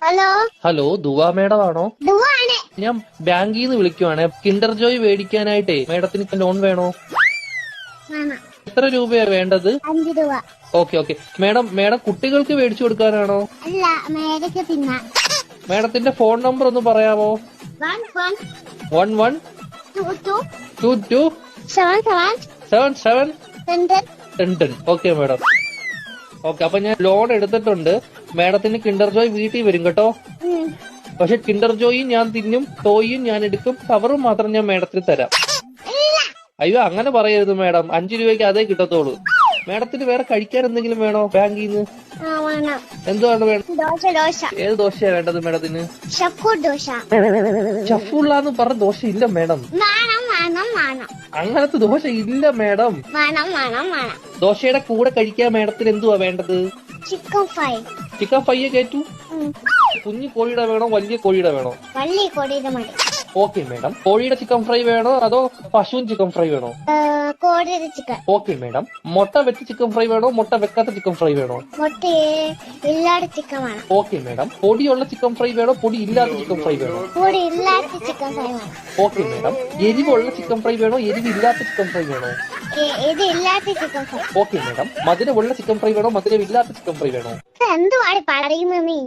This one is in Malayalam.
ഹലോ ഹലോ ദുവാ മേഡം ആണോ? ദുവാണ്. ഞാൻ ബാങ്കിൽ നിന്ന് വിളിക്കുവാണ്. കിൻഡർ ജോയ് മേടിക്കാനായിട്ടേ മേഡത്തിന് ലോൺ വേണോ? വേണം. എത്ര രൂപയാ വേണ്ടത്? 5 രൂപ. ഓക്കെ മേഡം കുട്ടികൾക്ക് മേടിച്ചു കൊടുക്കാനാണോ? അല്ല, മേടിക്ക് തിന്നാൻ. മേഡത്തിന്റെ ഫോൺ നമ്പർ ഒന്ന് പറയാമോ? 11 22 77 10. Okay madam. ഓക്കെ, അപ്പൊ ഞാൻ ലോൺ എടുത്തിട്ടുണ്ട്. മേഡത്തിന് കിൻഡർ ജോയ് വീട്ടിൽ വരും കേട്ടോ. പക്ഷെ കിൻഡർ ജോയും ഞാൻ തിന്നും, ടോയും ഞാൻ എടുക്കും, കവറും മാത്രം ഞാൻ മേഡത്തിന് തരാം. അയ്യോ, അങ്ങനെ പറയരുത് മേഡം. 5 രൂപയ്ക്ക് അതേ കിട്ടത്തോളൂ. മേഡത്തിന് വേറെ കഴിക്കാൻ എന്തെങ്കിലും വേണോ ബാങ്കിൽ നിന്ന്? എന്തുവാണ് വേണം? ഏത് ദോശയാ വേണ്ടത് മേഡത്തിന്? ഷഫുള്ളാന്ന് പറഞ്ഞ ദോശ ഇല്ല മേഡം. അങ്ങനത്തെ ദോശ ഇല്ല മേഡം. ദോശയുടെ കൂടെ കഴിക്കാൻ മേഡത്തിന് എന്തുവാ വേണ്ടത്? ചിക്കൻ ഫ്രൈ കയറ്റു. കുഞ്ഞു കോഴിയുടെ വേണോ വലിയ കോഴിയുടെ വേണോ? വലിയ കോഴിയുടെ മതി. Okay madam. കോഴിയുടെ ചിക്കൻ ഫ്രൈ വേണോ അതോ പശുവിൻ ചിക്കൻ ഫ്രൈ വേണോ? കോഴിയുടെ ചിക്കൻ. Okay madam. മുട്ട വെച്ച ചിക്കൻ ഫ്രൈ വേണോ മുട്ട വെക്കാത്ത ചിക്കൻ ഫ്രൈ വേണോ? മുട്ട ഇല്ലാത്ത ചിക്കൻ വേണം. Okay madam. പൊടിയുള്ള ചിക്കൻ ഫ്രൈ വേണോ പൊടി ഇല്ലാത്ത ചിക്കൻ ഫ്രൈ വേണോ? പൊടി ഇല്ലാത്ത ചിക്കൻ ഫ്രൈ വേണം. Okay madam. എരിവുള്ള ചിക്കൻ ഫ്രൈ വേണോ എരിവില്ലാത്ത ചിക്കൻ ഫ്രൈ വേണോ? ഇത് ഇല്ലാത്ത ചിക്കൻ ഫ്രൈ. Okay madam. മധുരമുള്ള ചിക്കൻ ഫ്രൈ വേണോ മധുരമില്ലാത്ത ചിക്കൻ ഫ്രൈ വേണോ? എന്തുവാണ് പറയുന്നത് നീ?